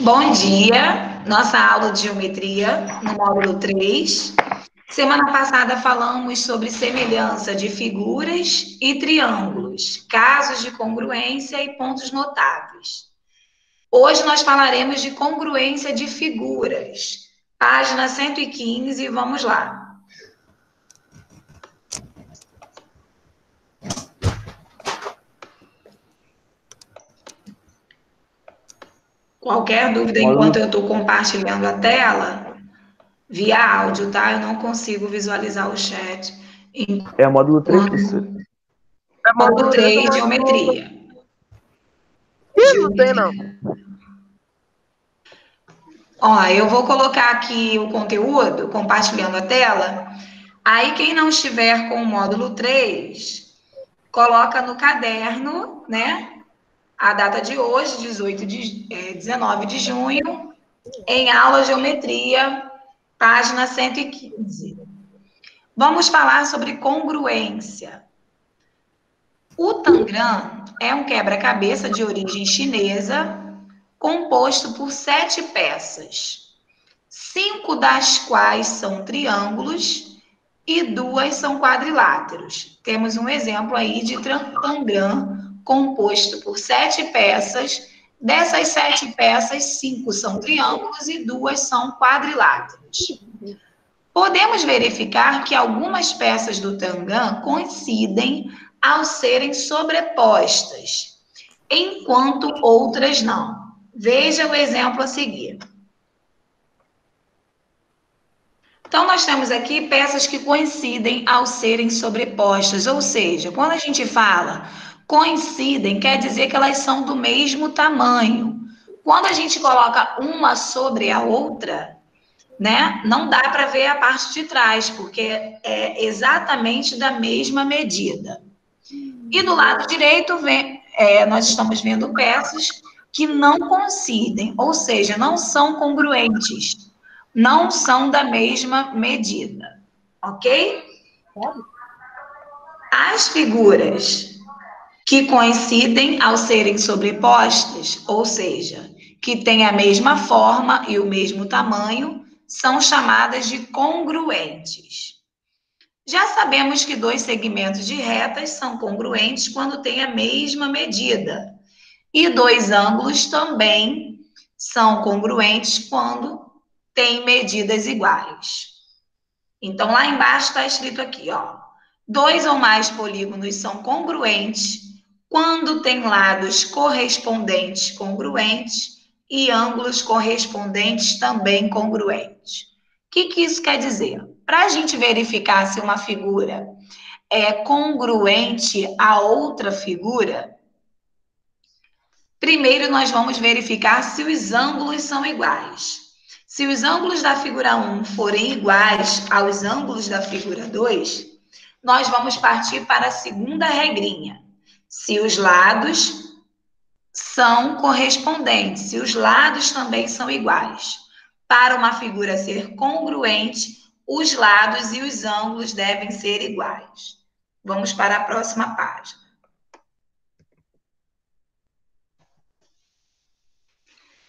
Bom dia, nossa aula de geometria no módulo 3. Semana passada falamos sobre semelhança de figuras e triângulos, casos de congruência e pontos notáveis. Hoje nós falaremos de congruência de figuras, página 115, vamos lá. Qualquer dúvida enquanto eu estou compartilhando a tela, via áudio, tá? Eu não consigo visualizar o chat. É módulo 3, professor. Módulo 3, geometria. Não tem, não. Ó, eu vou colocar aqui o conteúdo, compartilhando a tela. Aí, quem não estiver com o módulo 3, coloca no caderno, né? A data de hoje, 19 de junho, em aula geometria, página 115. Vamos falar sobre congruência. O tangram é um quebra-cabeça de origem chinesa, composto por 7 peças, 5 das quais são triângulos e 2 são quadriláteros. Temos um exemplo aí de tangram composto por 7 peças. Dessas 7 peças, 5 são triângulos e 2 são quadriláteros. Podemos verificar que algumas peças do tangram coincidem ao serem sobrepostas, enquanto outras não. Veja o exemplo a seguir. Então, nós temos aqui peças que coincidem ao serem sobrepostas, ou seja, quando a gente fala coincidem, quer dizer que elas são do mesmo tamanho. Quando a gente coloca uma sobre a outra, né, não dá para ver a parte de trás, porque é exatamente da mesma medida. E do lado direito, nós estamos vendo peças que não coincidem, ou seja, não são congruentes, não são da mesma medida, ok? As figuras que coincidem ao serem sobrepostas, ou seja, que têm a mesma forma e o mesmo tamanho, são chamadas de congruentes. Já sabemos que 2 segmentos de retas são congruentes quando têm a mesma medida. E 2 ângulos também são congruentes quando têm medidas iguais. Então, lá embaixo está escrito aqui, ó. 2 ou mais polígonos são congruentes quando têm lados correspondentes congruentes e ângulos correspondentes também congruentes. O que isso quer dizer? Para a gente verificar se uma figura é congruente a outra figura, primeiro nós vamos verificar se os ângulos são iguais. Se os ângulos da figura 1 forem iguais aos ângulos da figura 2, nós vamos partir para a segunda regrinha. Se os lados são correspondentes, se os lados também são iguais. Para uma figura ser congruente, os lados e os ângulos devem ser iguais. Vamos para a próxima página.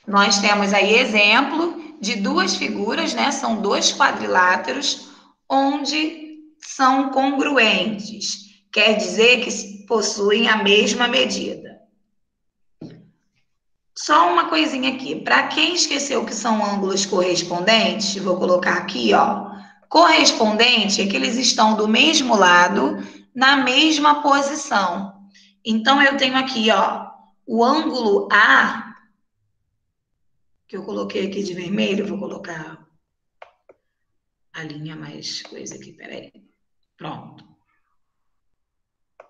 Nós temos aí exemplo de 2 figuras, né? São 2 quadriláteros, onde são congruentes. Quer dizer que possuem a mesma medida. Só uma coisinha aqui. Para quem esqueceu que são ângulos correspondentes, vou colocar aqui, ó. Correspondente é que eles estão do mesmo lado, na mesma posição. Então, eu tenho aqui, ó, o ângulo A, que eu coloquei aqui de vermelho, vou colocar a linha mais coisa aqui, peraí. Pronto.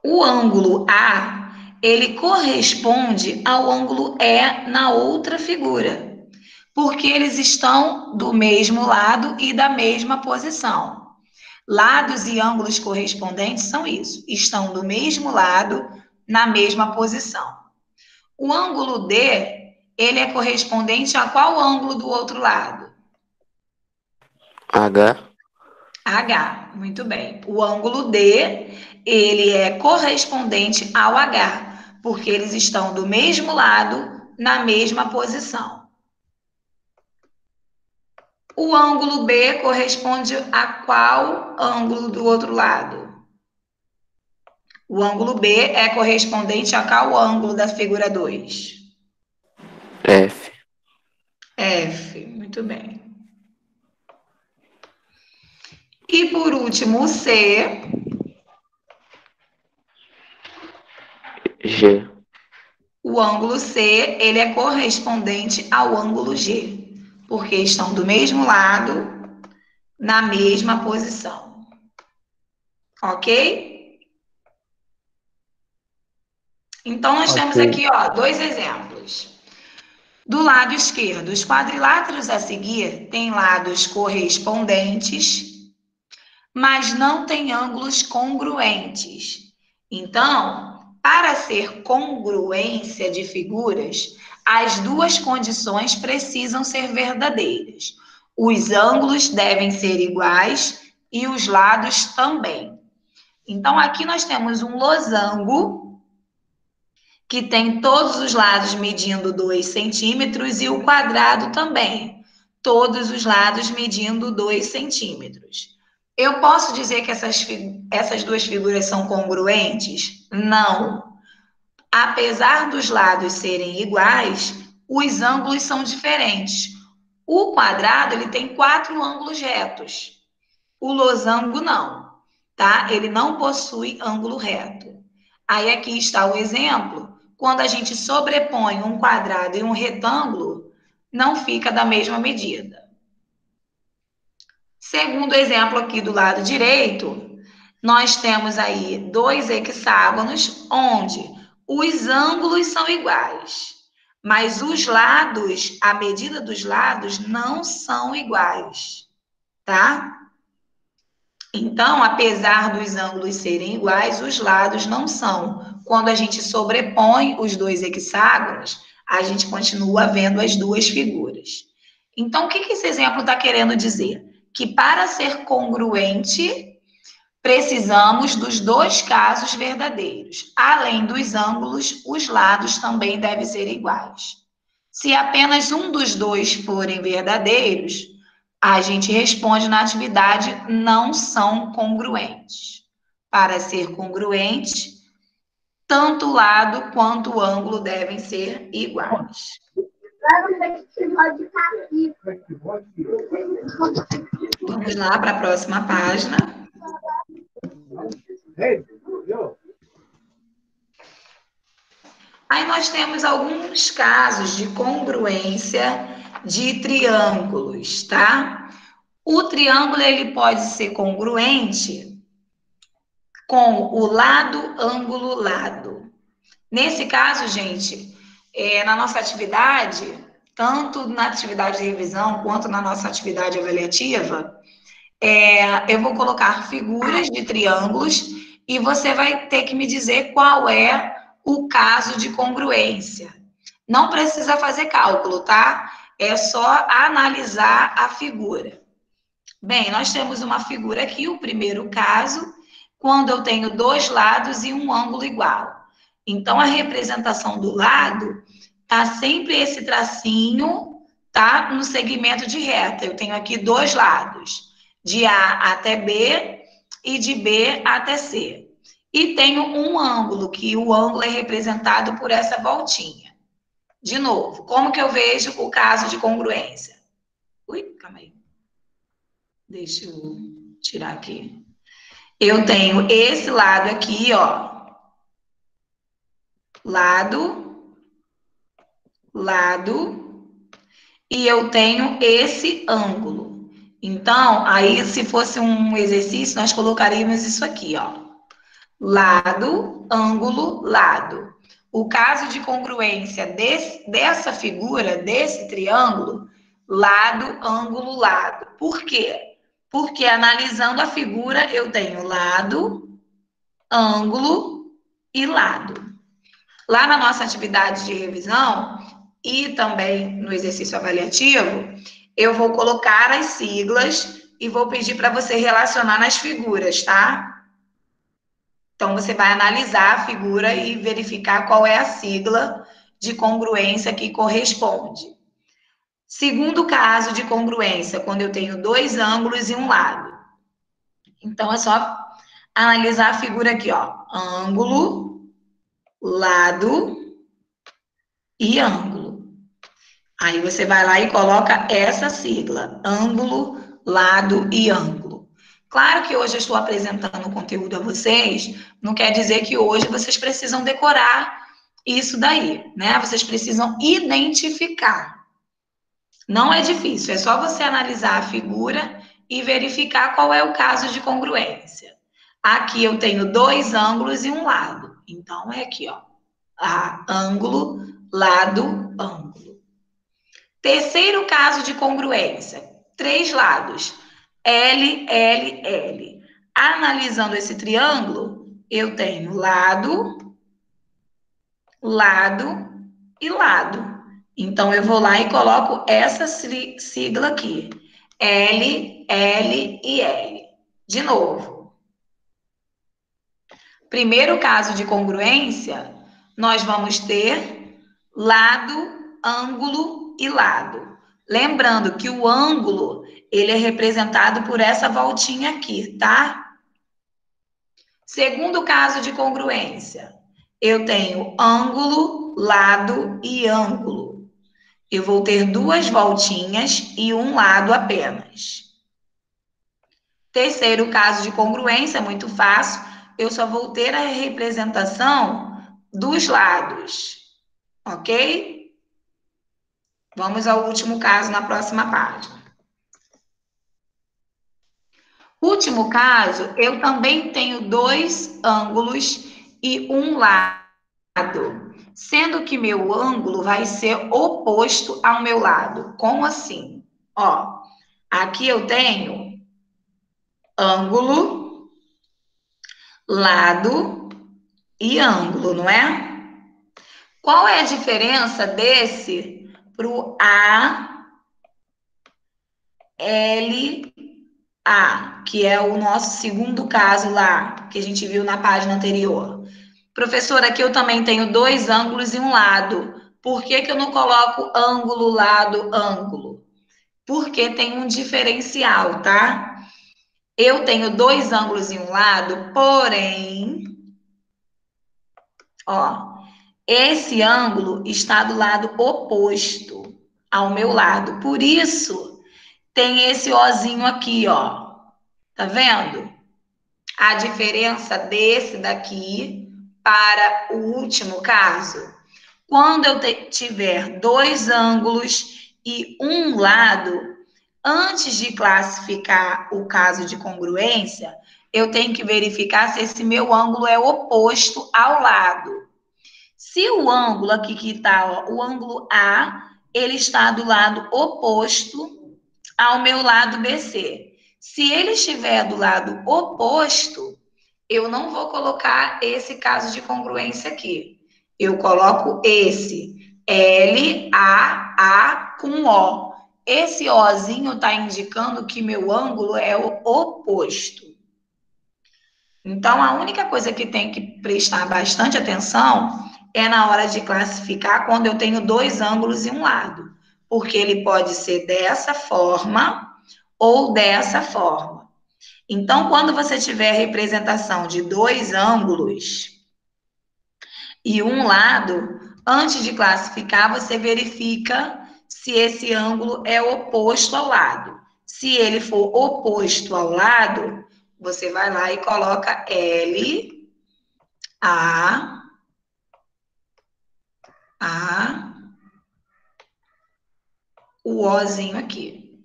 O ângulo A, ele corresponde ao ângulo E na outra figura, porque eles estão do mesmo lado e da mesma posição. Lados e ângulos correspondentes são isso, estão do mesmo lado, na mesma posição. O ângulo D, ele é correspondente a qual ângulo do outro lado? H. H, muito bem. O ângulo D, ele é correspondente ao H, porque eles estão do mesmo lado, na mesma posição. O ângulo B corresponde a qual ângulo do outro lado? O ângulo B é correspondente a qual ângulo da figura 2? F. F, muito bem. E por último, o C. G. O ângulo C, ele é correspondente ao ângulo G, porque estão do mesmo lado, na mesma posição. Ok? Então, nós temos aqui, ó, dois exemplos. Do lado esquerdo, os quadriláteros a seguir têm lados correspondentes, mas não têm ângulos congruentes. Então, para ser congruência de figuras, as duas condições precisam ser verdadeiras. Os ângulos devem ser iguais e os lados também. Então, aqui nós temos um losango que tem todos os lados medindo 2 centímetros e o quadrado também, todos os lados medindo 2 centímetros. Eu posso dizer que essas duas figuras são congruentes? Não. Apesar dos lados serem iguais, os ângulos são diferentes. O quadrado ele tem 4 ângulos retos. O losango não, tá? Ele não possui ângulo reto. Aí aqui está o exemplo. Quando a gente sobrepõe um quadrado e um retângulo, não fica da mesma medida. Segundo exemplo aqui do lado direito, nós temos aí 2 hexágonos, onde os ângulos são iguais, mas os lados, a medida dos lados não são iguais, tá? Então, apesar dos ângulos serem iguais, os lados não são. Quando a gente sobrepõe os 2 hexágonos, a gente continua vendo as duas figuras. Então, o que esse exemplo está querendo dizer? Que para ser congruente, precisamos dos dois casos verdadeiros. Além dos ângulos, os lados também devem ser iguais. Se apenas um dos dois forem verdadeiros, a gente responde na atividade não são congruentes. Para ser congruente, tanto o lado quanto o ângulo devem ser iguais. Vamos lá para a próxima página. Aí nós temos alguns casos de congruência de triângulos, tá? O triângulo ele pode ser congruente com o lado, ângulo, lado. Nesse caso, gente, na nossa atividade, tanto na atividade de revisão quanto na nossa atividade avaliativa, eu vou colocar figuras de triângulos e você vai ter que me dizer qual é o caso de congruência. Não precisa fazer cálculo, tá? É só analisar a figura. Bem, nós temos uma figura aqui, o primeiro caso, quando eu tenho dois lados e um ângulo igual. Então, a representação do lado tá sempre esse tracinho, tá? No segmento de reta. Eu tenho aqui dois lados, de A até B e de B até C. E tenho um ângulo, que o ângulo é representado por essa voltinha. De novo, como que eu vejo o caso de congruência? Ui, calma aí. Deixa eu tirar aqui. Eu tenho esse lado aqui, ó. Lado, lado, e eu tenho esse ângulo. Então, aí, se fosse um exercício, nós colocaríamos isso aqui, ó. Lado, ângulo, lado. O caso de congruência dessa figura, desse triângulo, lado, ângulo, lado. Por quê? Porque analisando a figura, eu tenho lado, ângulo e lado. Lá na nossa atividade de revisão e também no exercício avaliativo, eu vou colocar as siglas e vou pedir para você relacionar nas figuras, tá? Então, você vai analisar a figura e verificar qual é a sigla de congruência que corresponde. Segundo caso de congruência, quando eu tenho dois ângulos e um lado. Então, é só analisar a figura aqui, ó. Ângulo, lado e ângulo. Aí você vai lá e coloca essa sigla, ângulo, lado e ângulo. Claro que hoje eu estou apresentando o conteúdo a vocês, não quer dizer que hoje vocês precisam decorar isso daí, né? Vocês precisam identificar. Não é difícil, é só você analisar a figura e verificar qual é o caso de congruência. Aqui eu tenho dois ângulos e um lado. Então, é aqui, ó. Ângulo, lado, ângulo. Terceiro caso de congruência. Três lados. L, L, L. Analisando esse triângulo, eu tenho lado, lado e lado. Então, eu vou lá e coloco essa sigla aqui. L, L e L. De novo. Primeiro caso de congruência, nós vamos ter lado, ângulo e lado. Lembrando que o ângulo, ele é representado por essa voltinha aqui, tá? Segundo caso de congruência, eu tenho ângulo, lado e ângulo. Eu vou ter duas voltinhas e um lado apenas. Terceiro caso de congruência, muito fácil, eu só vou ter a representação dos lados, ok? Vamos ao último caso na próxima página. Último caso, eu também tenho dois ângulos e um lado, sendo que meu ângulo vai ser oposto ao meu lado. Como assim? Ó, aqui eu tenho ângulo, lado e ângulo, não é? Qual é a diferença desse para o ALA, que é o nosso segundo caso lá, que a gente viu na página anterior? Professora, aqui eu também tenho dois ângulos e um lado. Por que eu não coloco ângulo, lado, ângulo? Porque tem um diferencial, tá? Eu tenho dois ângulos e um lado, porém, ó, esse ângulo está do lado oposto ao meu lado. Por isso, tem esse ozinho aqui, ó. Tá vendo? A diferença desse daqui para o último caso. Quando eu tiver dois ângulos e um lado, antes de classificar o caso de congruência, eu tenho que verificar se esse meu ângulo é oposto ao lado. Se o ângulo aqui que está, o ângulo A, ele está do lado oposto ao meu lado BC. Se ele estiver do lado oposto, eu não vou colocar esse caso de congruência aqui. Eu coloco esse LAA com O. Esse Ozinho está indicando que meu ângulo é o oposto. Então, a única coisa que tem que prestar bastante atenção é na hora de classificar quando eu tenho dois ângulos e um lado. Porque ele pode ser dessa forma ou dessa forma. Então, quando você tiver a representação de dois ângulos e um lado, antes de classificar, você verifica se esse ângulo é oposto ao lado. Se ele for oposto ao lado, você vai lá e coloca L, A, o Ozinho aqui,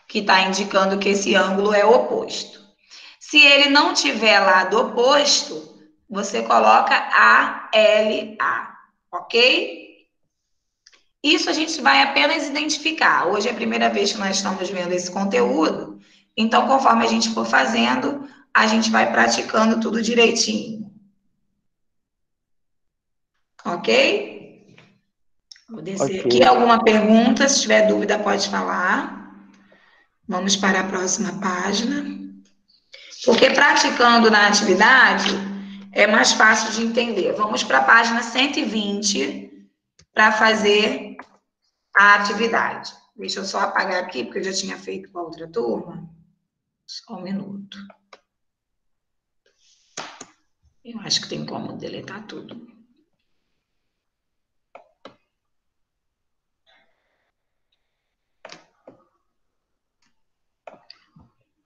que está indicando que esse ângulo é oposto. Se ele não tiver lado oposto, você coloca ALA, ok? Isso a gente vai apenas identificar. Hoje é a primeira vez que nós estamos vendo esse conteúdo, então, conforme a gente for fazendo, a gente vai praticando tudo direitinho. Ok? Vou descer aqui. Alguma pergunta? Se tiver dúvida, pode falar. Vamos para a próxima página. Porque praticando na atividade é mais fácil de entender. Vamos para a página 120 para fazer a atividade. Deixa eu só apagar aqui, porque eu já tinha feito com a outra turma. Só um minuto. Eu acho que tem como deletar tudo.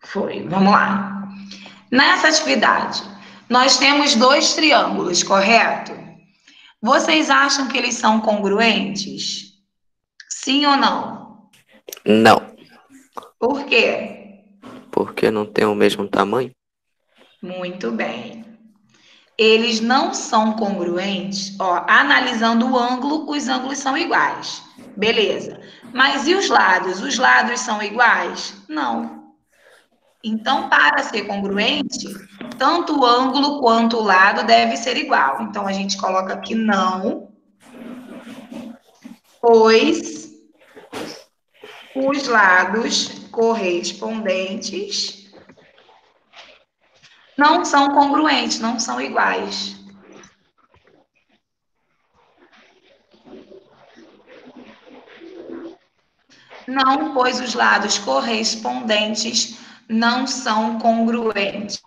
Foi, vamos lá. Nessa atividade, nós temos 2 triângulos, correto? Vocês acham que eles são congruentes? Sim ou não? Não, Por quê? porque não tem o mesmo tamanho. Muito bem. Eles não são congruentes, ó, analisando o ângulo, os ângulos são iguais. Beleza. Mas e os lados? Os lados são iguais? Não. Então, para ser congruente, tanto o ângulo quanto o lado deve ser igual. Então, a gente coloca aqui não, pois os lados correspondentes não são congruentes, não são iguais. Não, pois os lados correspondentes não são congruentes,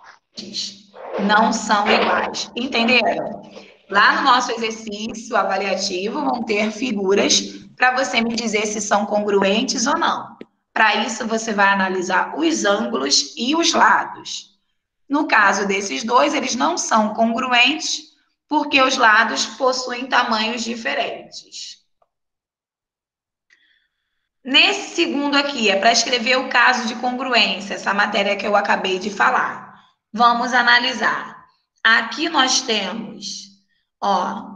não são iguais. Entenderam? Lá no nosso exercício avaliativo vão ter figuras para você me dizer se são congruentes ou não. Para isso, você vai analisar os ângulos e os lados. No caso desses dois, eles não são congruentes porque os lados possuem tamanhos diferentes. Nesse segundo aqui, é para escrever o caso de congruência, essa matéria que eu acabei de falar. Vamos analisar. Aqui nós temos, ó,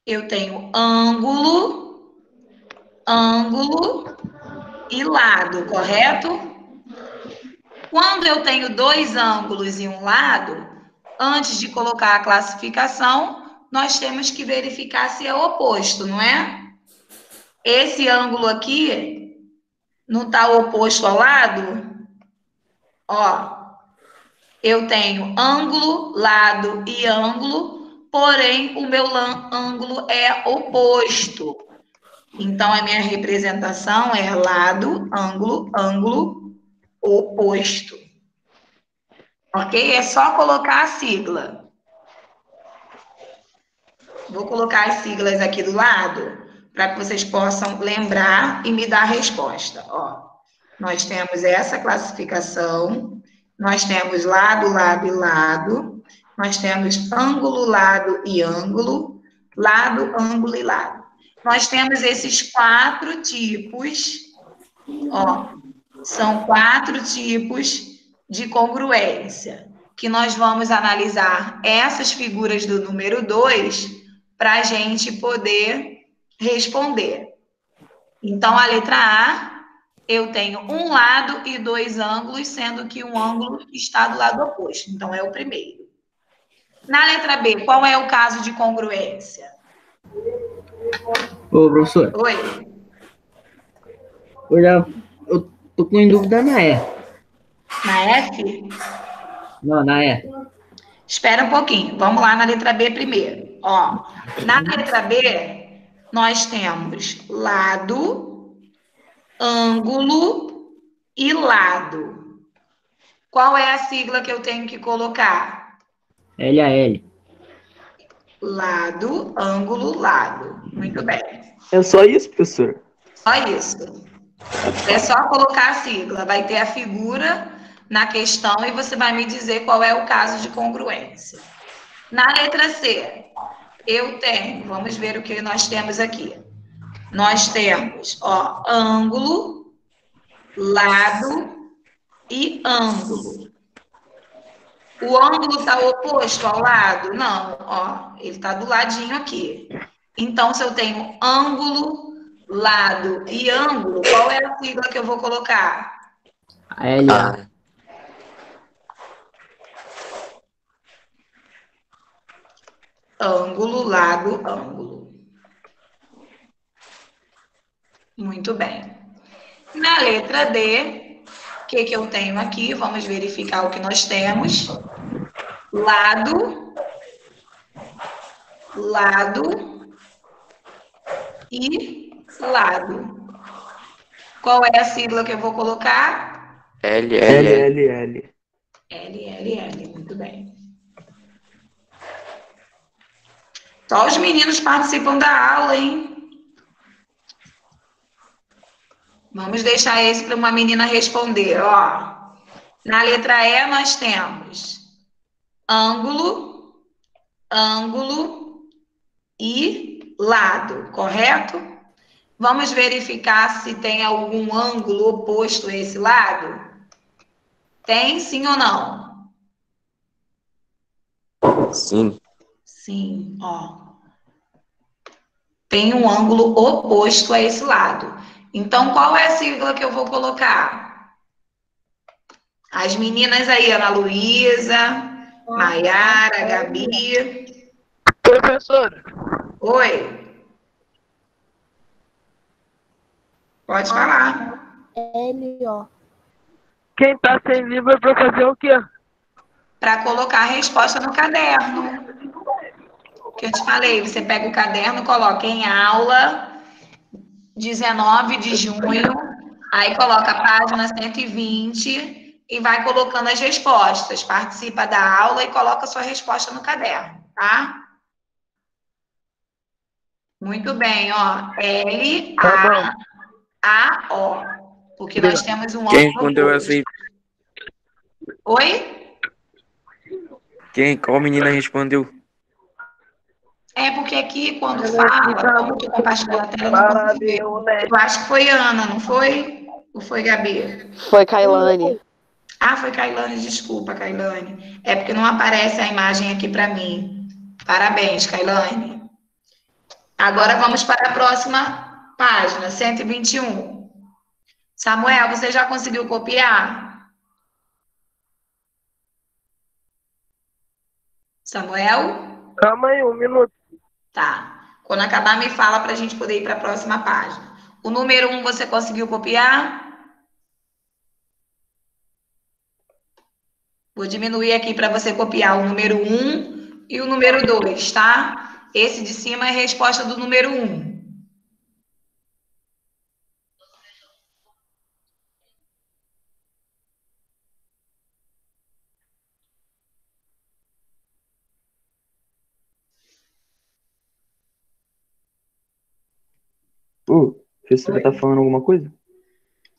eu tenho ângulo, ângulo e lado, correto? Quando eu tenho 2 ângulos e um lado, antes de colocar a classificação, nós temos que verificar se é oposto, não é? Esse ângulo aqui não está oposto ao lado? Ó, eu tenho ângulo, lado e ângulo, porém o meu ângulo é oposto. Então, a minha representação é lado, ângulo, ângulo, oposto. Ok? É só colocar a sigla. Vou colocar as siglas aqui do lado, para que vocês possam lembrar e me dar a resposta. Ó, nós temos essa classificação, nós temos lado, lado e lado, nós temos ângulo, lado e ângulo, lado, ângulo e lado. Nós temos esses 4 tipos, ó, são 4 tipos de congruência, que nós vamos analisar essas figuras do número 2 para a gente poder responder. Então, a letra A, eu tenho um lado e 2 ângulos, sendo que um ângulo está do lado oposto. Então, é o primeiro. Na letra B, qual é o caso de congruência? Ô, professor. Oi? Eu tô com dúvida na E. Na F? Não, na E. Espera um pouquinho. Vamos lá na letra B primeiro. Ó, na letra B, nós temos lado, ângulo e lado. Qual é a sigla que eu tenho que colocar? LAL. Lado, ângulo, lado. Muito bem. É só isso, professor? Só isso. É só colocar a sigla. Vai ter a figura na questão e você vai me dizer qual é o caso de congruência. Na letra C, eu tenho, vamos ver o que nós temos aqui. Nós temos, ó, ângulo, lado e ângulo. O ângulo está oposto ao lado? Não, ó, ele está do ladinho aqui. Então, se eu tenho ângulo, lado e ângulo, qual é a sigla que eu vou colocar? LA. Ângulo, lado, ângulo. Muito bem. Na letra D, o que eu tenho aqui? Vamos verificar o que nós temos. Lado, lado e lado. Qual é a sigla que eu vou colocar? LLL. LLL, muito bem. Só os meninos participam da aula, hein? Vamos deixar esse para uma menina responder, ó. Na letra E nós temos ângulo, ângulo e lado, correto? Vamos verificar se tem algum ângulo oposto a esse lado? Tem, sim ou não? Sim. Sim, ó. Tem um ângulo oposto a esse lado. Então, qual é a sigla que eu vou colocar? As meninas aí, Ana Luísa, Maiara, Gabi. Professora. Oi. Pode falar. L-O. Quem tá sem livro é pra fazer o quê? Para colocar a resposta no caderno. Que eu te falei, você pega o caderno, coloca em aula, 19 de junho, aí coloca a página 120 e vai colocando as respostas. Participa da aula e coloca a sua resposta no caderno, tá? Muito bem, ó. L-A-A-O. Porque nós temos um Quem ângulo respondeu oposto. essa aí? Oi? Qual menina respondeu? É porque aqui, quando fala, como tu compartilhou a tela, eu não consigo ver. Eu acho que foi Ana, não foi? Ou foi Gabi? Foi Kailane. Ah, foi Kailane, desculpa, Kailane. É porque não aparece a imagem aqui para mim. Parabéns, Kailane. Agora vamos para a próxima página, 121. Samuel, você já conseguiu copiar? Samuel? Calma aí, um minuto. Tá. Quando acabar, me fala para a gente poder ir para a próxima página. O número 1 você conseguiu copiar? Vou diminuir aqui para você copiar o número 1 e o número 2, tá? Esse de cima é a resposta do número 1. Ô, professora tá falando alguma coisa?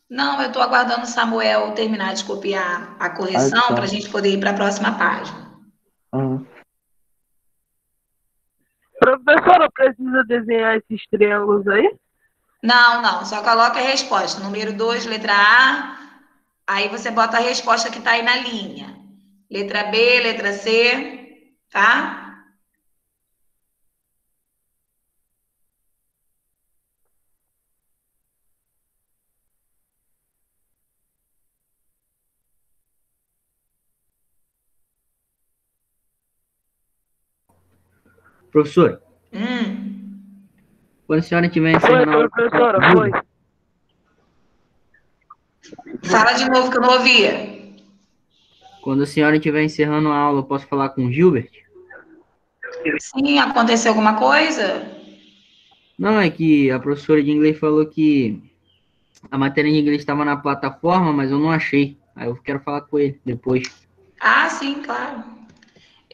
Não, eu estou aguardando o Samuel terminar de copiar a correção Ah, tá. para a gente poder ir para a próxima página. Ah, Professora, precisa desenhar esses triângulos aí? Não, só coloca a resposta. Número 2, letra A, aí você bota a resposta que está aí na linha. Letra B, letra C, tá? Professor, quando a senhora estiver Foi, encerrando a aula... professora, foi. Fala de novo que eu não ouvia. Quando a senhora estiver encerrando a aula, eu posso falar com o Gilbert? Sim, aconteceu alguma coisa? Não, é que a professora de inglês falou que a matéria de inglês estava na plataforma, mas eu não achei. Aí eu quero falar com ele depois. Ah, sim, claro.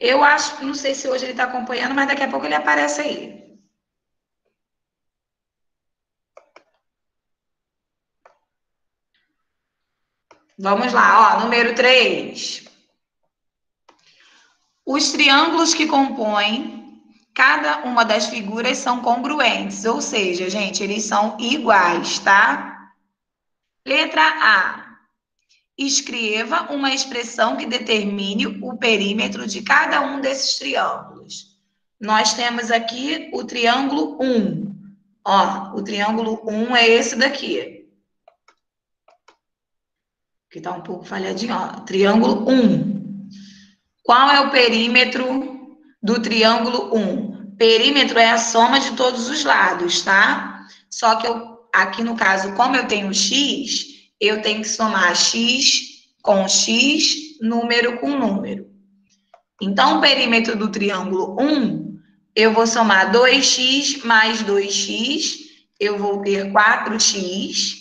Eu acho, não sei se hoje ele está acompanhando, mas daqui a pouco ele aparece aí. Vamos lá, ó, número 3. Os triângulos que compõem cada uma das figuras são congruentes, ou seja, gente, eles são iguais, tá? Letra A. Escreva uma expressão que determine o perímetro de cada um desses triângulos. Nós temos aqui o triângulo 1. Ó, o triângulo 1 é esse daqui. Que tá um pouco falhadinho, ó. Triângulo 1. Qual é o perímetro do triângulo 1? Perímetro é a soma de todos os lados, tá? Só que aqui no caso, como eu tenho x, eu tenho que somar x com x, número com número. Então, o perímetro do triângulo 1, eu vou somar 2x mais 2x eu vou ter 4x,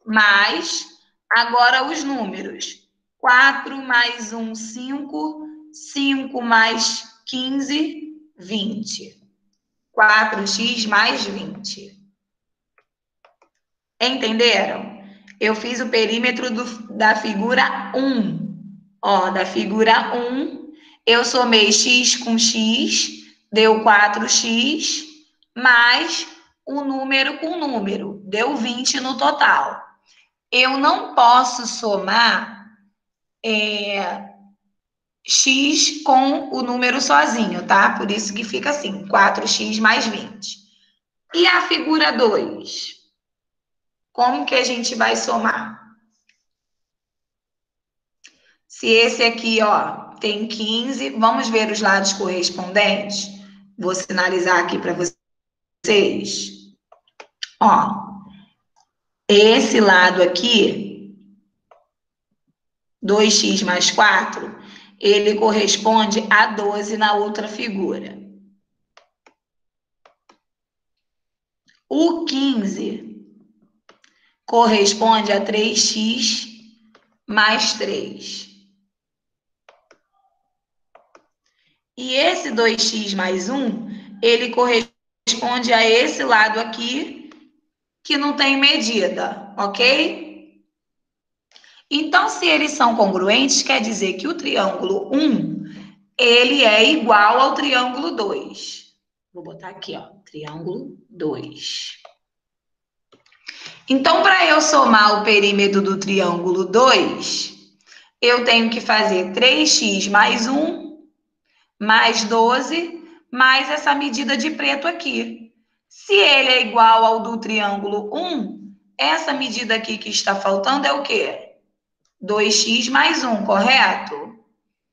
mais, agora os números. 4 mais 1, 5. 5 mais 15, 20. 4x mais 20. Entenderam? Eu fiz o perímetro da figura 1. Ó, da figura 1, eu somei x com x, deu 4x, mais um número com número, deu 20 no total. Eu não posso somar x com o número sozinho, tá? Por isso que fica assim, 4x mais 20. E a figura 2? Como que a gente vai somar? Se esse aqui, ó, tem 15, vamos ver os lados correspondentes? Vou sinalizar aqui para vocês. Ó, esse lado aqui, 2x mais 4, ele corresponde a 12 na outra figura. O 15 corresponde a 3x mais 3. E esse 2x mais 1, ele corresponde a esse lado aqui, que não tem medida, ok? Então, se eles são congruentes, quer dizer que o triângulo 1, ele é igual ao triângulo 2. Vou botar aqui, ó, triângulo 2. Então, para eu somar o perímetro do triângulo 2, eu tenho que fazer 3x mais 1, mais 12, mais essa medida de preto aqui. Se ele é igual ao do triângulo 1, essa medida aqui que está faltando é o quê? 2x mais 1, correto?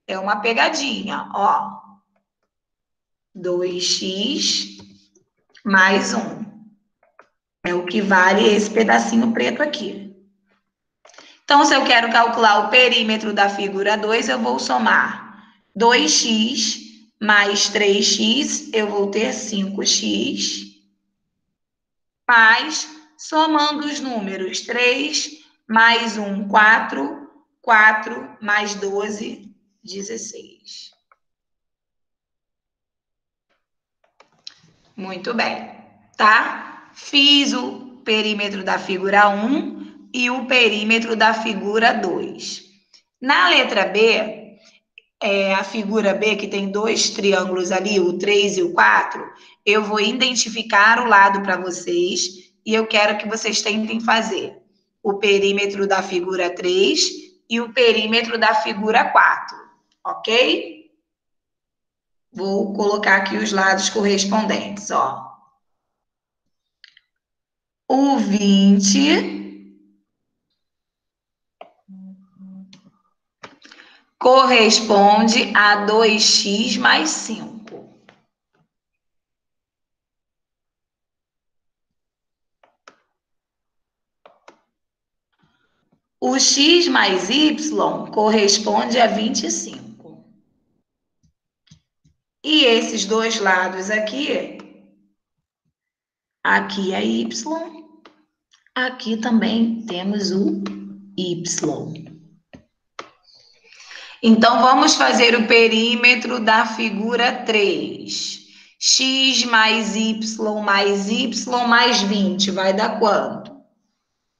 É uma pegadinha, ó. 2x mais 1. É o que vale esse pedacinho preto aqui. Então, se eu quero calcular o perímetro da figura 2, eu vou somar 2x mais 3x, eu vou ter 5x, mais, somando os números, 3 mais 1, 4, 4 mais 12, 16. Muito bem, tá? Fiz o perímetro da figura 1 e o perímetro da figura 2. Na letra B, a figura B, que tem dois triângulos ali, o 3 e o 4, eu vou identificar o lado para vocês e eu quero que vocês tentem fazer o perímetro da figura 3 e o perímetro da figura 4, ok? Vou colocar aqui os lados correspondentes, ó. O 20 corresponde a 2x mais 5. O x mais y corresponde a 25. E esses dois lados aqui é y, aqui também temos o y. Então, vamos fazer o perímetro da figura 3. X mais y mais 20, vai dar quanto?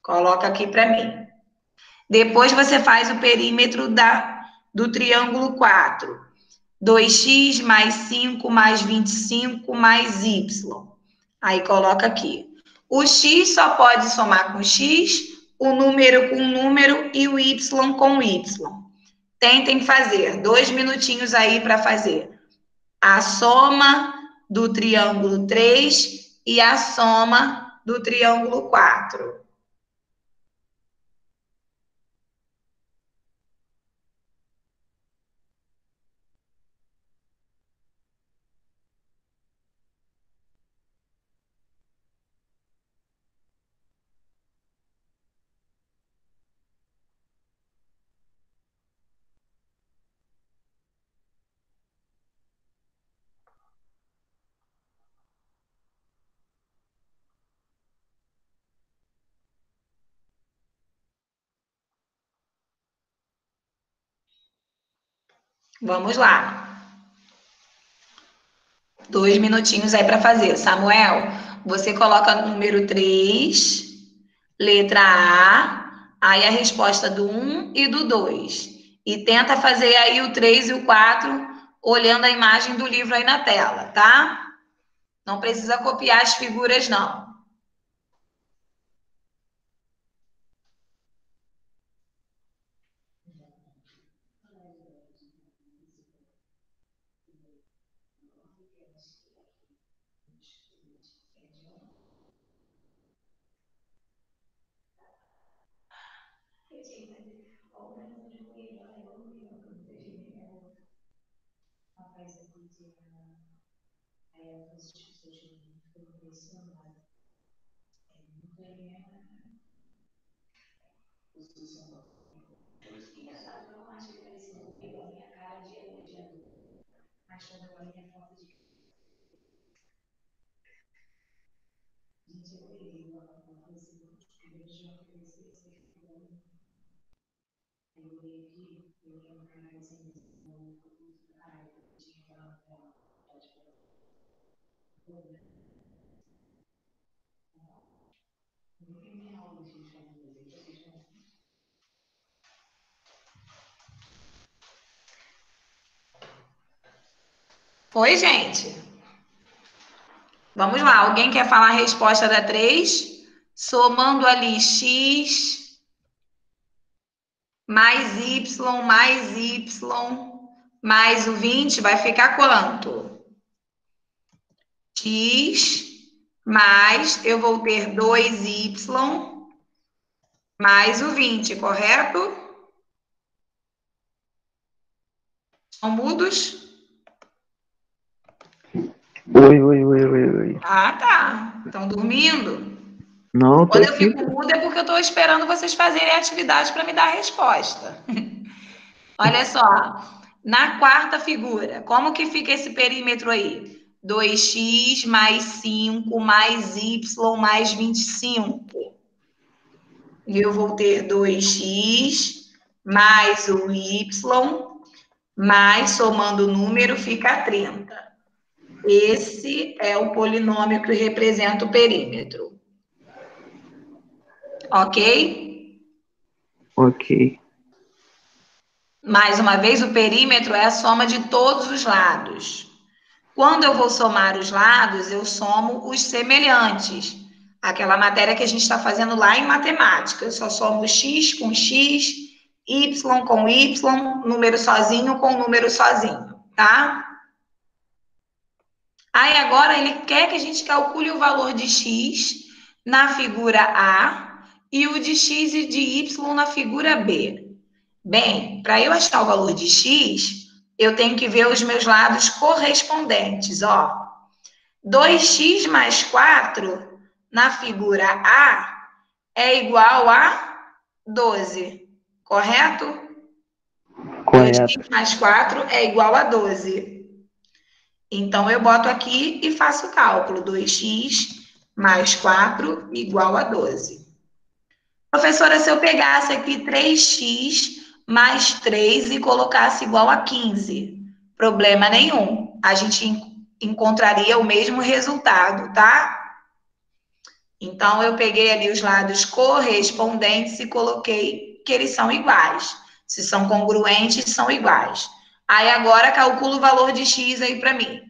Coloca aqui para mim. Depois você faz o perímetro do triângulo 4. 2x mais 5 mais 25 mais y. Aí coloca aqui. O x só pode somar com x, o número com número e o y com y. Tentem fazer 2 minutinhos aí para fazer a soma do triângulo 3 e a soma do triângulo 4. Vamos lá. 2 minutinhos aí para fazer. Samuel, você coloca o número 3, letra A, aí a resposta do 1 e do 2. E tenta fazer aí o 3 e o 4, olhando a imagem do livro aí na tela, tá? Não precisa copiar as figuras, não. Foi, gente? Vamos lá. Alguém quer falar a resposta da 3? Somando ali x mais y mais o 20, vai ficar quanto? X mais, eu vou ter 2y mais o 20, correto? São mudos? Oi. Ah, tá. Estão dormindo? Não, tô Quando eu aqui. fico muda é porque eu estou esperando vocês fazerem a atividade para me dar a resposta. Olha só, na quarta figura, como que fica esse perímetro aí? 2x mais 5 mais y mais 25. E eu vou ter 2x mais o y, mais somando o número fica 30. Esse é o polinômio que representa o perímetro. Ok? Ok. Mais uma vez, o perímetro é a soma de todos os lados. Quando eu vou somar os lados, eu somo os semelhantes. Aquela matéria que a gente está fazendo lá em matemática. Eu só somo x com x, y com y, número sozinho com número sozinho, tá? Aí agora ele quer que a gente calcule o valor de x na figura A e o de x e de y na figura B. Bem, para eu achar o valor de x, eu tenho que ver os meus lados correspondentes, ó. 2x mais 4 na figura A é igual a 12, correto? Correto. 2x mais 4 é igual a 12. Então, eu boto aqui e faço o cálculo. 2x mais 4 igual a 12. Professora, se eu pegasse aqui 3x mais 3 e colocasse igual a 15, problema nenhum. A gente encontraria o mesmo resultado, tá? Então, eu peguei ali os lados correspondentes e coloquei que eles são iguais. Se são congruentes, são iguais. Aí, agora, calculo o valor de x aí para mim.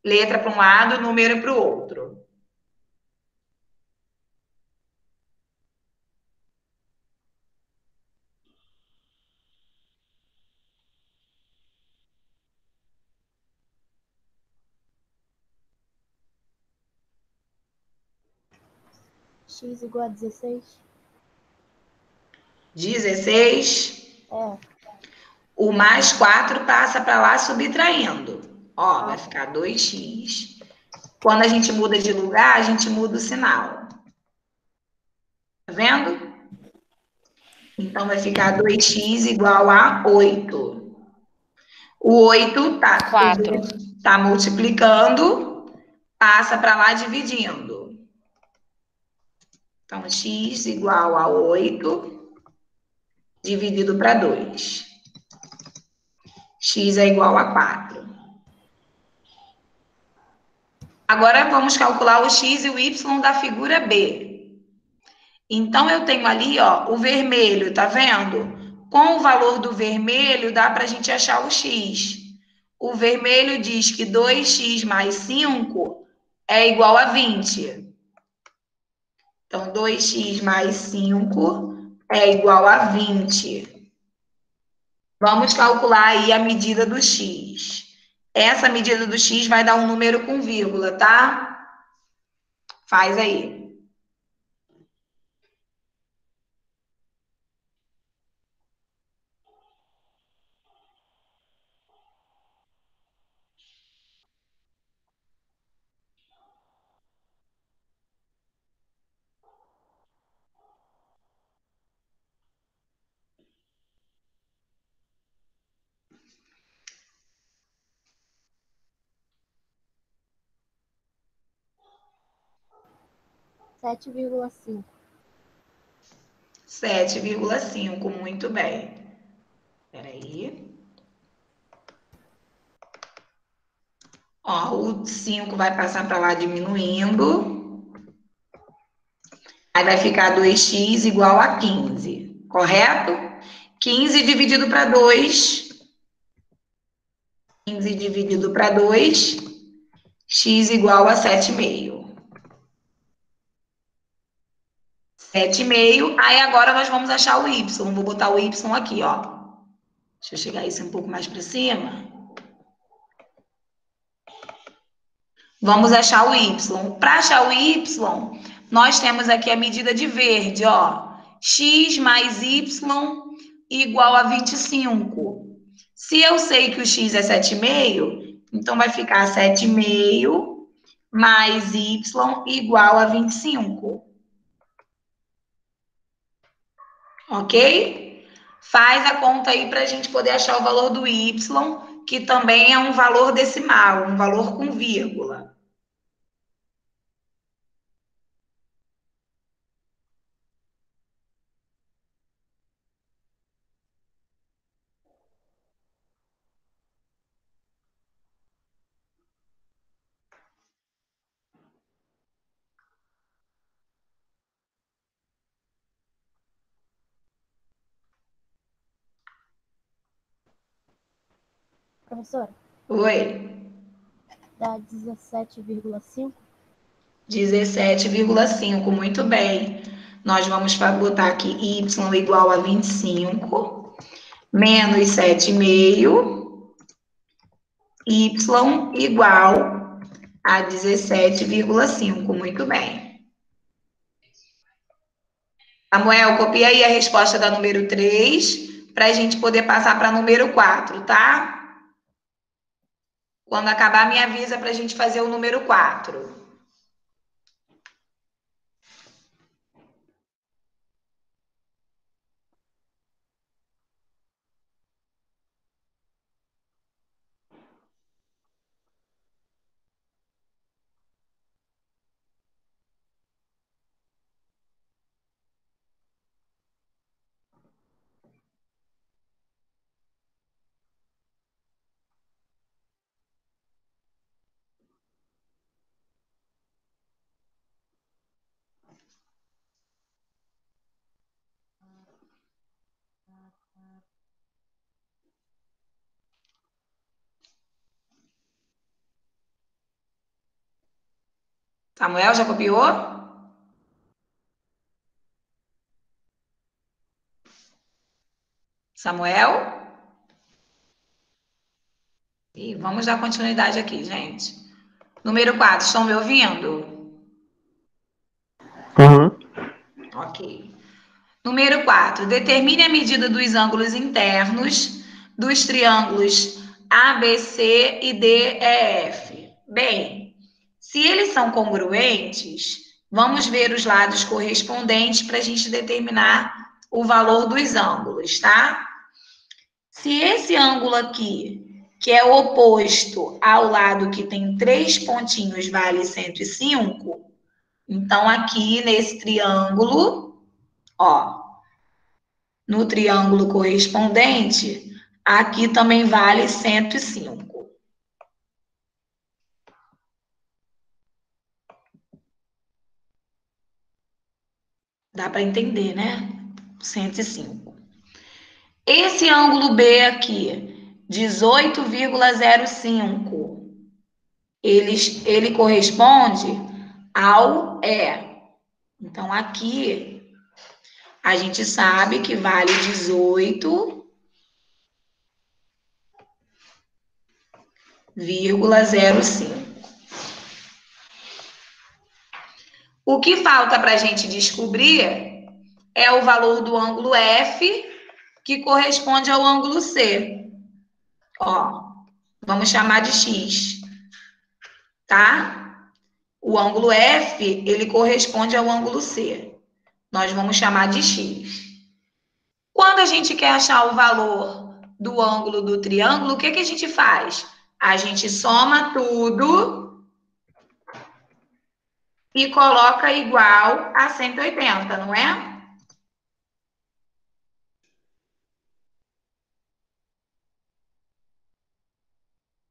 Letra para um lado, número para o outro. X igual a 16? 16. É. O mais 4 passa para lá subtraindo. Ó, vai ficar 2x. Quando a gente muda de lugar, a gente muda o sinal. Tá vendo? Então, vai ficar 2x igual a 8. O 8 tá multiplicando, passa para lá dividindo. Então, x igual a 8 dividido para 2. X é igual a 4. Agora, vamos calcular o X e o Y da figura B. Então, eu tenho ali, ó, o vermelho, tá vendo? Com o valor do vermelho, dá para a gente achar o X. O vermelho diz que 2x mais 5 é igual a 20. Então, 2x mais 5 é igual a 20. Vamos calcular aí a medida do X. Essa medida do X vai dar um número com vírgula, tá? Faz aí. 7,5. 7,5, muito bem. Espera aí. Ó, o 5 vai passar para lá diminuindo. Aí vai ficar 2x igual a 15, correto? 15 dividido para 2. 15 dividido para 2. X igual a 7,5. 7,5. Aí agora nós vamos achar o Y. Vou botar o Y aqui, ó. Deixa eu chegar isso um pouco mais para cima. Vamos achar o Y. Para achar o Y, nós temos aqui a medida de verde, ó. X mais Y igual a 25. Se eu sei que o X é 7,5, então vai ficar 7,5 mais Y igual a 25. Ok? Faz a conta aí para a gente poder achar o valor do Y, que também é um valor decimal, um valor com vírgula. Professora, Oi. dá 17,5. 17,5, muito bem. Nós vamos botar aqui y igual a 25, menos 7,5, y igual a 17,5, muito bem. Samuel, copia aí a resposta da número 3, para a gente poder passar para a número 4, tá? Quando acabar, me avisa para a gente fazer o número 4. Samuel, já copiou? Samuel? E vamos dar continuidade aqui, gente. Número 4, estão me ouvindo? Aham. Ok. Número 4, determine a medida dos ângulos internos dos triângulos ABC e DEF. Bem, se eles são congruentes, vamos ver os lados correspondentes para a gente determinar o valor dos ângulos, tá? Se esse ângulo aqui, que é oposto ao lado que tem 3 pontinhos, vale 105, então aqui nesse triângulo, ó, no triângulo correspondente, Aqui também vale 105. Dá para entender, né? 105. Esse ângulo B aqui, 18,05, ele corresponde ao E. Então, aqui, a gente sabe que vale 18,05. O que falta para a gente descobrir é o valor do ângulo F, que corresponde ao ângulo C. Ó, vamos chamar de X, tá? O ângulo F, ele corresponde ao ângulo C. Nós vamos chamar de X. Quando a gente quer achar o valor do ângulo do triângulo, o que a gente faz? A gente soma tudo e coloca igual a 180, não é?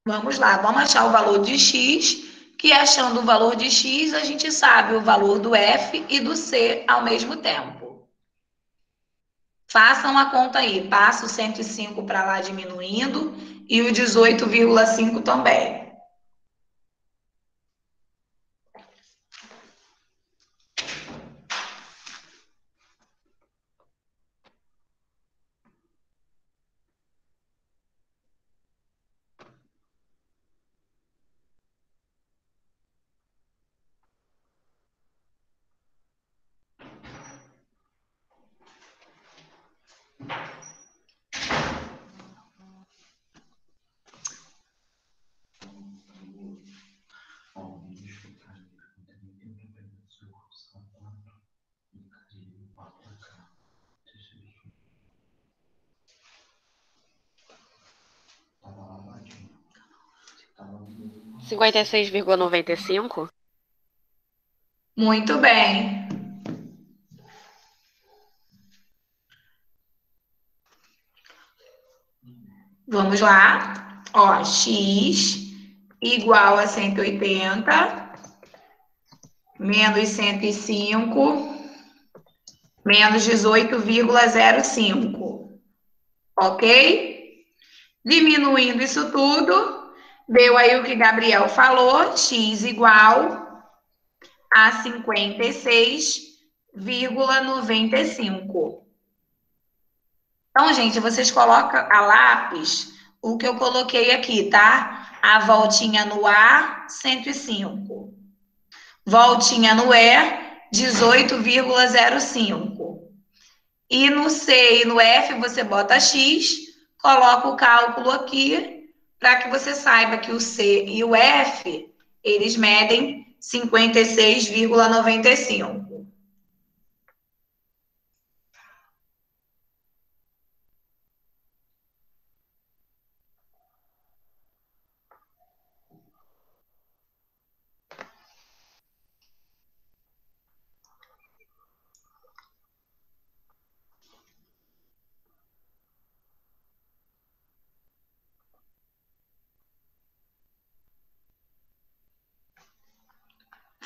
Vamos lá, vamos achar o valor de X, que achando o valor de X, a gente sabe o valor do F e do C ao mesmo tempo. Façam a conta aí, passa o 105 para lá diminuindo e o 18,5 também. Cinquenta e 56,95. Muito bem. Vamos lá. Ó, X igual a 180 menos 105 menos 18,05. Ok? Diminuindo isso tudo, deu aí o que Gabriel falou, X igual a 56,95. Então, gente, vocês colocam a lápis, o que eu coloquei aqui, tá? A voltinha no A, 105. Voltinha no E, 18,05. E no C e no F você bota X, coloca o cálculo aqui, para que você saiba que o C e o F, eles medem 56,95.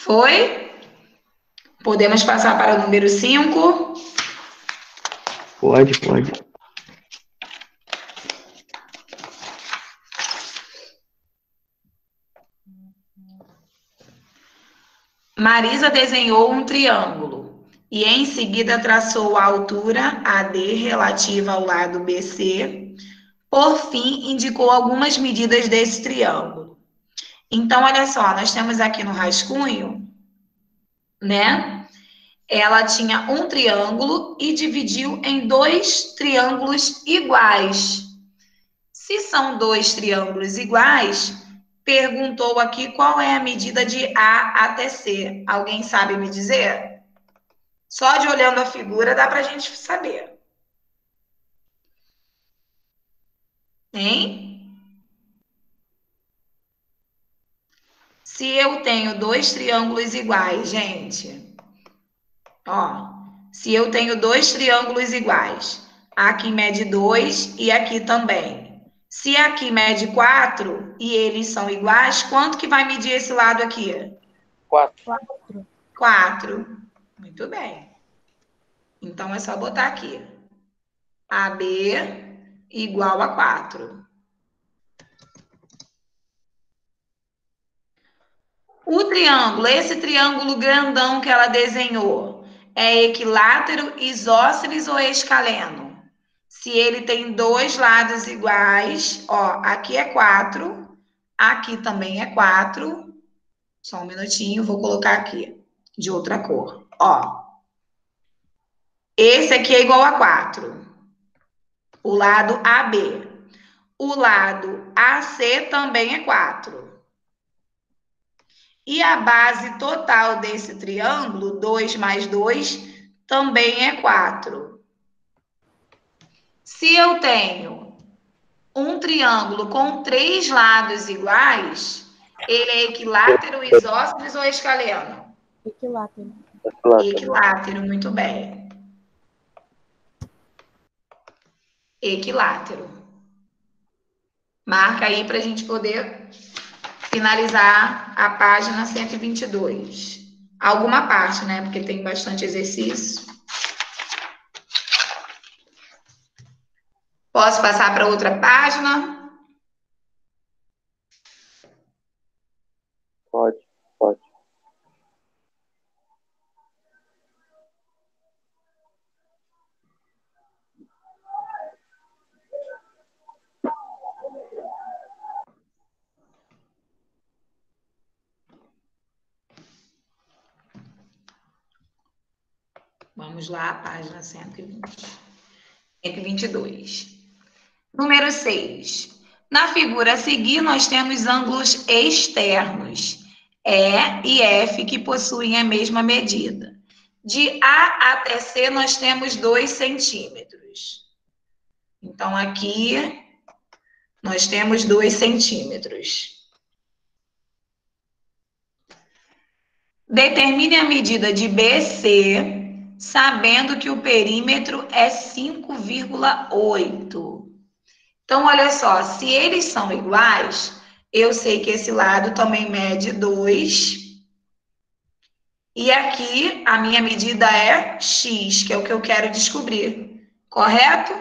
Foi? Podemos passar para o número 5? Pode. Marisa desenhou um triângulo e em seguida traçou a altura AD relativa ao lado BC. Por fim, indicou algumas medidas desse triângulo. Então, olha só, nós temos aqui no rascunho, né? Ela tinha um triângulo e dividiu em dois triângulos iguais. Se são dois triângulos iguais, perguntou aqui qual é a medida de A até C. Alguém sabe me dizer? Só de olhando a figura dá para a gente saber. Hein? Se eu tenho dois triângulos iguais, gente, ó, se eu tenho dois triângulos iguais, aqui mede 2 e aqui também. Se aqui mede 4 e eles são iguais, quanto que vai medir esse lado aqui? 4. 4. 4. Muito bem. Então, é só botar aqui. AB igual a 4. O triângulo, esse triângulo grandão que ela desenhou, é equilátero, isósceles ou escaleno? Se ele tem dois lados iguais, ó, aqui é 4, aqui também é 4. Só um minutinho, vou colocar aqui, de outra cor. Ó, esse aqui é igual a 4, o lado AB. O lado AC também é 4. E a base total desse triângulo, 2 mais 2, também é 4. Se eu tenho um triângulo com 3 lados iguais, ele é equilátero, isósceles ou escaleno? Equilátero. Equilátero, muito bem. Equilátero. Marca aí para a gente poder finalizar a página 122. Alguma parte, né? Porque tem bastante exercício. Posso passar para outra página? Pode, pode. Vamos lá, página 122. Número 6. Na figura a seguir, nós temos ângulos externos, E e F, que possuem a mesma medida. De A até C, nós temos 2 centímetros. Então, aqui, nós temos 2 centímetros. Determine a medida de BC, sabendo que o perímetro é 5,8. Então, olha só, se eles são iguais, eu sei que esse lado também mede 2. E aqui a minha medida é x, que é o que eu quero descobrir. Correto?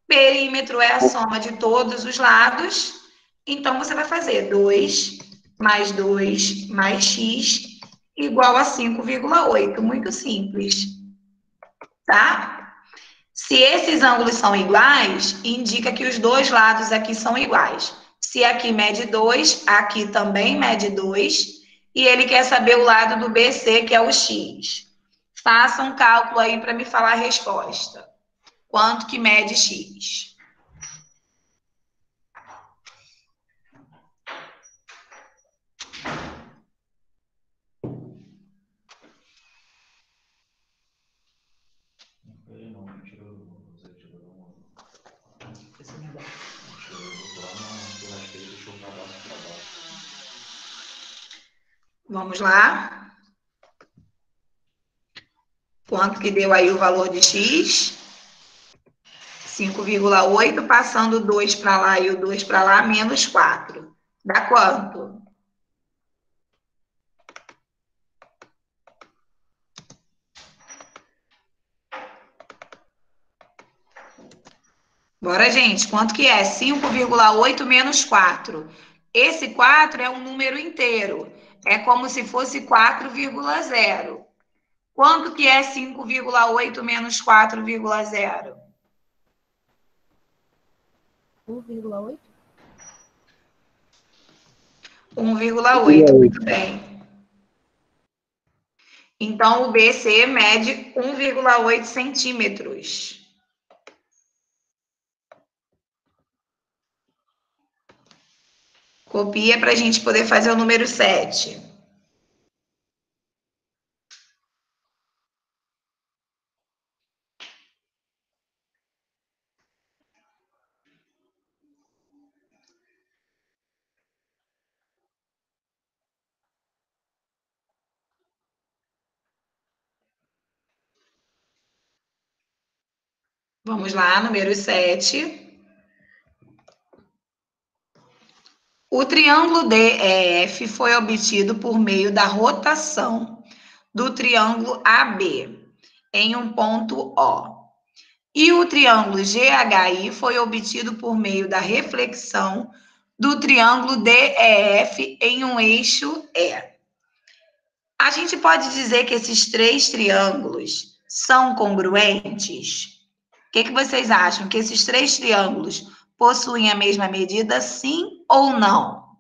Perímetro é a soma de todos os lados. Então, você vai fazer 2 mais x igual a 5,8. Muito simples. Tá? Se esses ângulos são iguais, indica que os dois lados aqui são iguais. Se aqui mede 2, aqui também mede 2, e ele quer saber o lado do BC, que é o x. Faça um cálculo aí para me falar a resposta. Quanto que mede x? Vamos lá? Quanto que deu aí o valor de x? 5,8, passando o 2 para lá e o 2 para lá, menos 4. Dá quanto? Bora, gente. Quanto que é? 5,8 menos 4. Esse 4 é um número inteiro. É como se fosse 4,0. Quanto que é 5,8 menos 4,0? 1,8. 1,8, muito bem. Então, o BC mede 1,8 centímetros. Copia para a gente poder fazer o número 7. Vamos lá, número 7. O triângulo DEF foi obtido por meio da rotação do triângulo AB em um ponto O. E o triângulo GHI foi obtido por meio da reflexão do triângulo DEF em um eixo E. A gente pode dizer que esses 3 triângulos são congruentes? O que vocês acham? Que esses 3 triângulos possuem a mesma medida, sim ou não?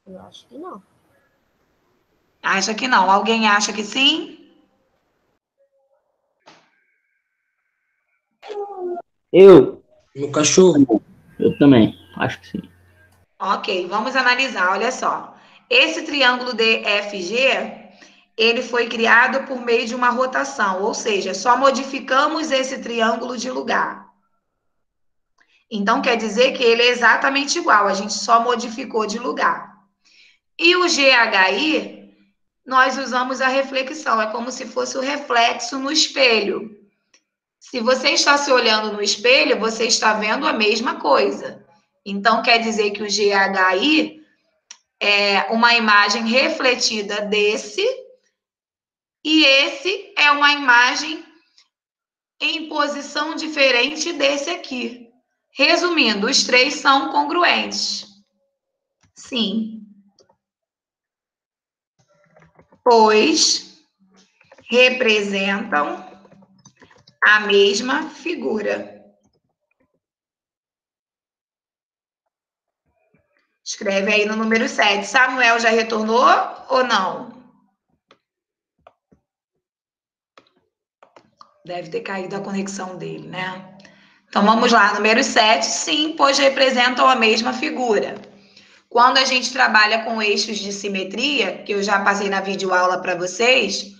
Eu acho que não. Acha que não? Alguém acha que sim? Eu. Meu cachorro. Eu também, acho que sim. Ok, vamos analisar, olha só. Esse triângulo DFG, ele foi criado por meio de uma rotação, ou seja, só modificamos esse triângulo de lugar. Então, quer dizer que ele é exatamente igual, a gente só modificou de lugar. E o GHI, nós usamos a reflexão, é como se fosse o reflexo no espelho. Se você está se olhando no espelho, você está vendo a mesma coisa. Então, quer dizer que o GHI é uma imagem refletida desse, e esse é uma imagem em posição diferente desse aqui. Resumindo, os 3 são congruentes. Sim. Pois representam a mesma figura. Escreve aí no número 7. Samuel já retornou ou não? Deve ter caído a conexão dele, né? Então, vamos lá. Número 7. Sim, pois representam a mesma figura. Quando a gente trabalha com eixos de simetria, que eu já passei na videoaula para vocês,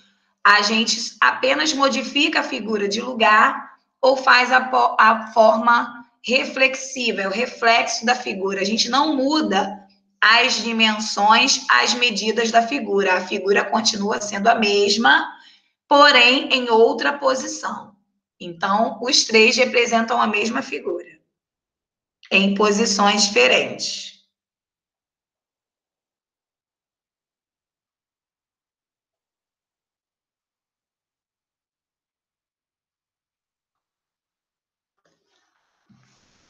a gente apenas modifica a figura de lugar ou faz a forma reflexiva, é o reflexo da figura. A gente não muda as dimensões, as medidas da figura. A figura continua sendo a mesma, porém em outra posição. Então, os 3 representam a mesma figura, em posições diferentes.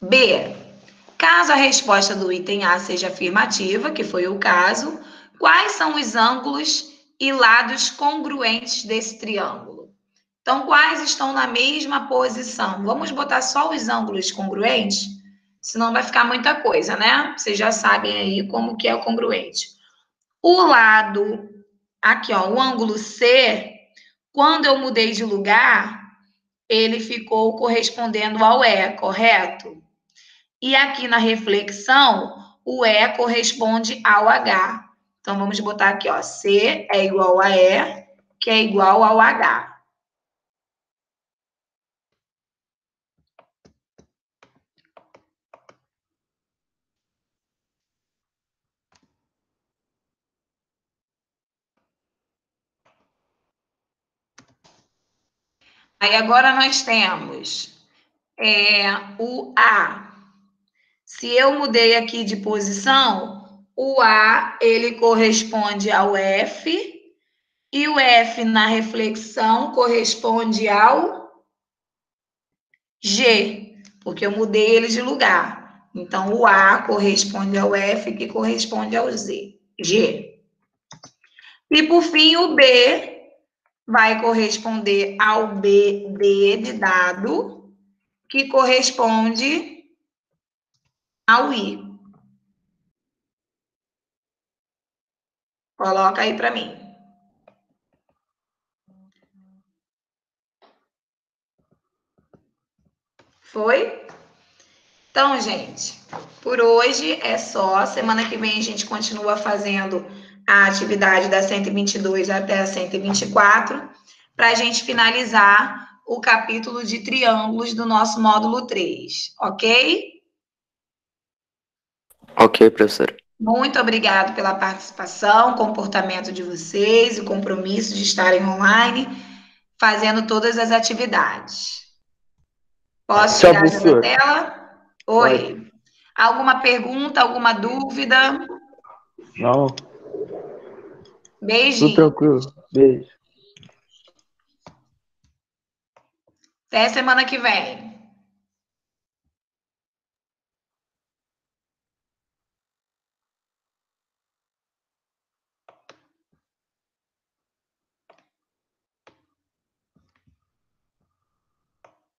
B. Caso a resposta do item A seja afirmativa, que foi o caso, quais são os ângulos e lados congruentes desse triângulo? Então, quais estão na mesma posição? Vamos botar só os ângulos congruentes, senão vai ficar muita coisa, né? Vocês já sabem aí como que é o congruente. O lado, aqui ó, o ângulo C, quando eu mudei de lugar, ele ficou correspondendo ao E, correto? E aqui na reflexão, o E corresponde ao H. Então, vamos botar aqui, ó, C é igual a E, que é igual ao H. Aí, agora nós temos o A. Se eu mudei aqui de posição, o A, ele corresponde ao F, e o F na reflexão corresponde ao G, porque eu mudei ele de lugar. Então, o A corresponde ao F, que corresponde ao G. E, por fim, o B vai corresponder ao BD de dado, que corresponde ao I. Coloca aí para mim. Foi? Então, gente, por hoje é só. Semana que vem a gente continua fazendo a atividade da 122 até a 124, para a gente finalizar o capítulo de triângulos do nosso módulo 3, ok? Ok, professor. Muito obrigado pela participação, comportamento de vocês e compromisso de estarem online, fazendo todas as atividades. Posso Tchau, tirar já da professor. tela? Oi. Alguma pergunta, alguma dúvida? Não, tudo Beijinho. tranquilo. Beijo. Até semana que vem.